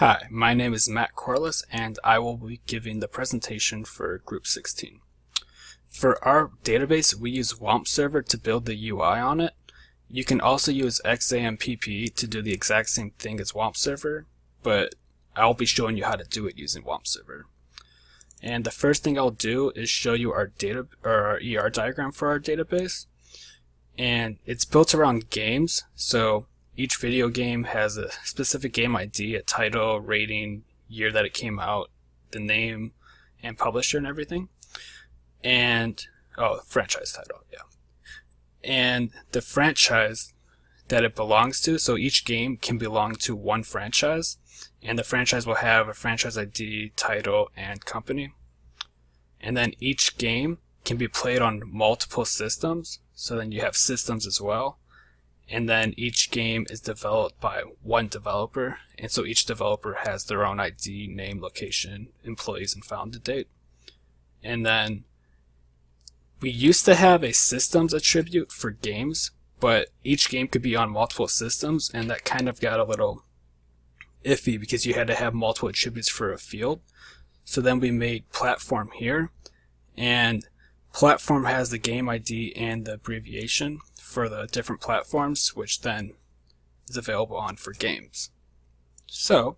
Hi, my name is Matt Corliss, and I will be giving the presentation for Group 16. For our database, we use WAMP Server to build the UI on it. You can also use XAMPP to do the exact same thing as WAMP Server, but I'll be showing you how to do it using WAMP Server. And the first thing I'll do is show you our ER diagram for our database. And it's built around games, so each video game has a specific game ID, a title, rating, year that it came out, the name, and publisher and everything. And, franchise title, yeah. And the franchise that it belongs to, so each game can belong to one franchise, and the franchise will have a franchise ID, title, and company. And then each game can be played on multiple systems, so then you have systems as well. And then each game is developed by one developer, and so each developer has their own ID, name, location, employees, and founded date. And then we used to have a systems attribute for games, but each game could be on multiple systems, and that kind of got a little iffy because you had to have multiple attributes for a field. So then we made platform here, and platform has the game ID and the abbreviation for the different platforms, which then is available on for games. So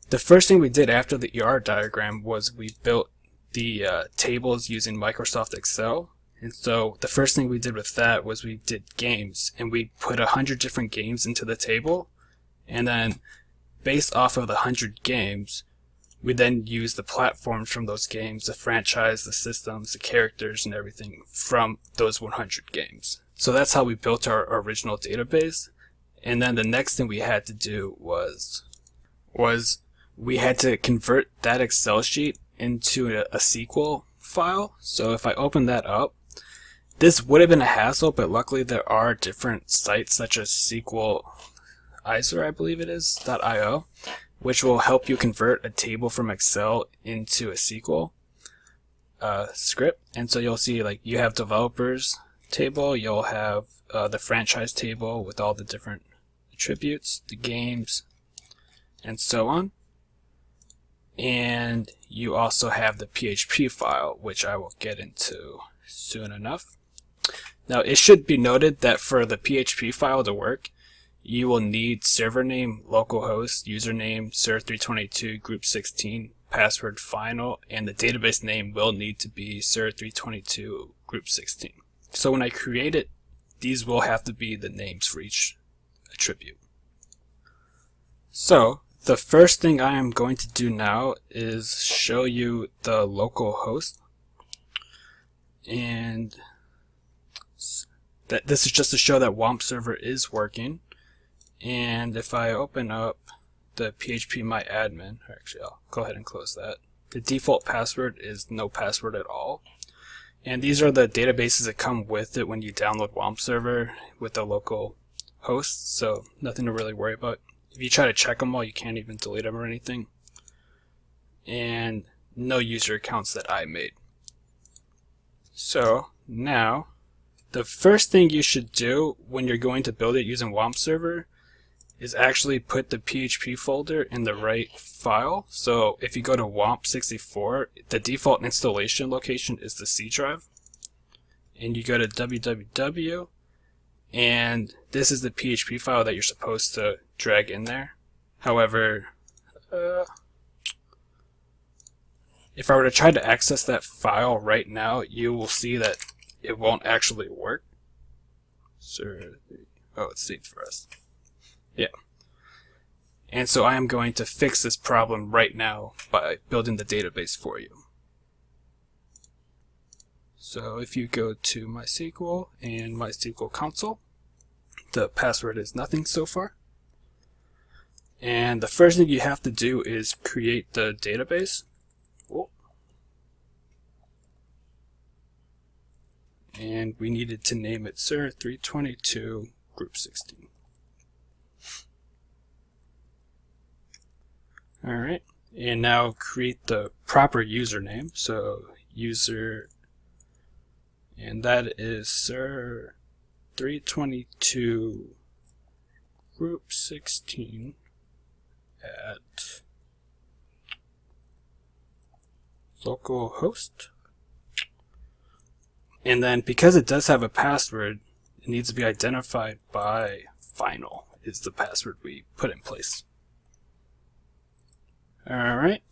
the first thing we did after the ER diagram was we built the tables using Microsoft Excel. And so the first thing we did with that was we did games, and we put 100 different games into the table, and then based off of the 100 games, we then use the platforms from those games, the franchise, the systems, the characters, and everything from those 100 games. So that's how we built our original database. And then the next thing we had to do was we had to convert that Excel sheet into a SQL file. So if I open that up, this would have been a hassle, but luckily there are different sites such as SQLizer, I believe it is, .io, which will help you convert a table from Excel into a SQL script. And so you'll see, like, you have developers table, you'll have the franchise table with all the different attributes, the games, and so on. And you also have the PHP file, which I will get into soon enough. Now, it should be noted that for the PHP file to work, you will need server name, localhost, username, SIR322, group 16, password final, and the database name will need to be SIR322, group 16. So when I create it, these will have to be the names for each attribute. So the first thing I am going to do now is show you the localhost, and this is just to show that WAMP server is working. And if I open up the phpMyAdmin, actually I'll go ahead and close that. The default password is no password at all. And these are the databases that come with it when you download WAMP server with the local host, so nothing to really worry about. If you try to check them all, you can't even delete them or anything. And no user accounts that I made. So now, the first thing you should do when you're going to build it using WAMP server is actually put the PHP folder in the right file. So if you go to WAMP64, the default installation location is the C drive. And you go to www, and this is the PHP file that you're supposed to drag in there. However, if I were to try to access that file right now, you will see that it won't actually work. So, it's saved for us. Yeah. And so I am going to fix this problem right now by building the database for you. So if you go to MySQL and MySQL console, the password is nothing so far. And the first thing you have to do is create the database. And we needed to name it SIR322 group 16. Alright, and now create the proper username. So user, and that is SIR322 group 16 localhost. And then because it does have a password, it needs to be identified by final is the password we put in place. Alright.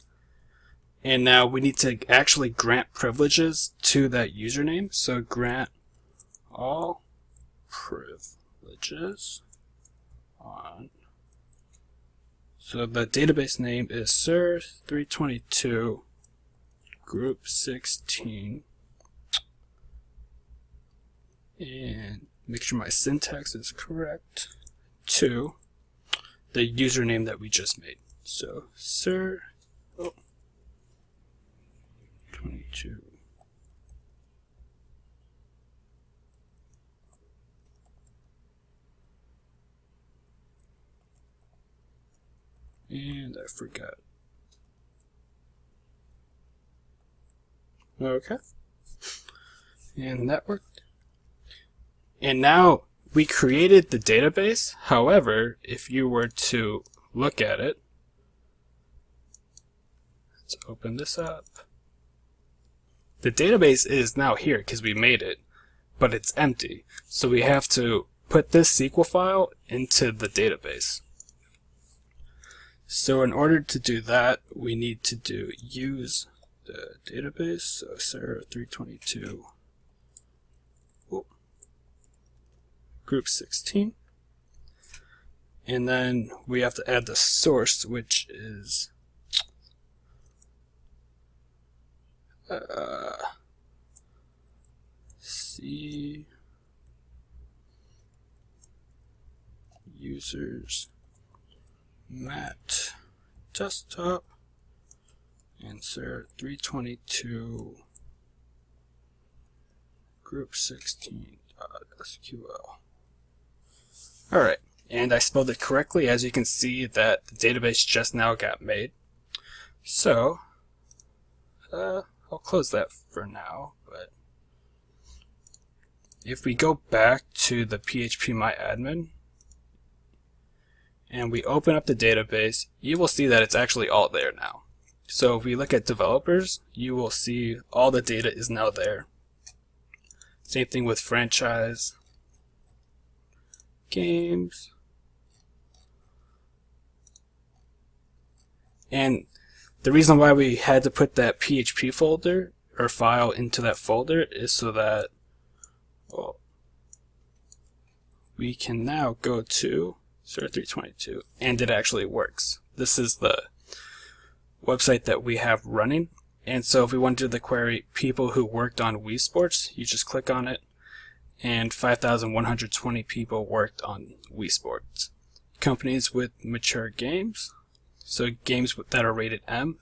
And now we need to actually grant privileges to that username. So grant all privileges on. So the database name is SIR322 group 16. And make sure my syntax is correct. To the username that we just made. So SIR22. And I forgot. Okay. And that worked. And now we created the database. However, if you were to look at it, let's open this up. The database is now here because we made it, but it's empty. So we have to put this SQL file into the database. So in order to do that, we need to do use the database. So SIR322 group 16. And then we have to add the source, which is C users mat desktop and SIR322 group 16.sql. Alright, and I spelled it correctly. As you can see that the database just now got made. So I'll close that for now, but if we go back to the phpMyAdmin and we open up the database, you will see that it's actually all there now. So if we look at developers, you will see all the data is now there. Same thing with franchise, games, and the reason why we had to put that PHP folder or file into that folder is so that, well, we can now go to SIR322 and it actually works. This is the website that we have running, and so if we want to do the query people who worked on Wii Sports, you just click on it and 5,120 people worked on Wii Sports. Companies with mature games, so games that are rated M,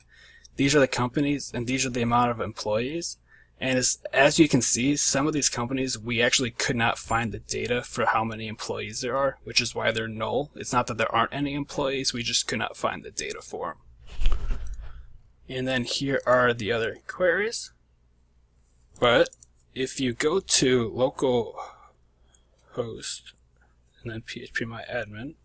these are the companies and these are the amount of employees. And as you can see, some of these companies we actually could not find the data for how many employees there are, which is why they're null. It's not that there aren't any employees, we just could not find the data for them. And then here are the other queries. But if you go to localhost and then phpMyAdmin,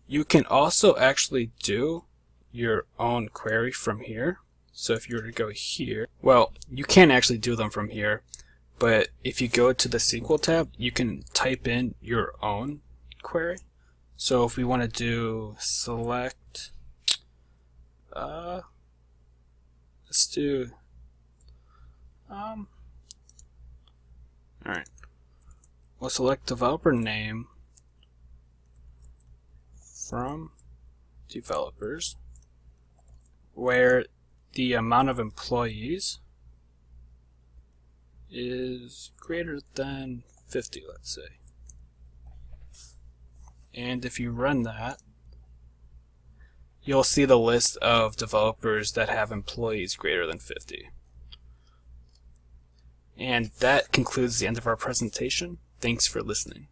you can also actually do your own query from here. So if you were to go here, well, you can actually do them from here, but if you go to the SQL tab, you can type in your own query. So if we want to do select, let's do, alright, we'll select developer name from developers, where the amount of employees is greater than 50, let's say. And if you run that, you'll see the list of developers that have employees greater than 50. And that concludes the end of our presentation. Thanks for listening.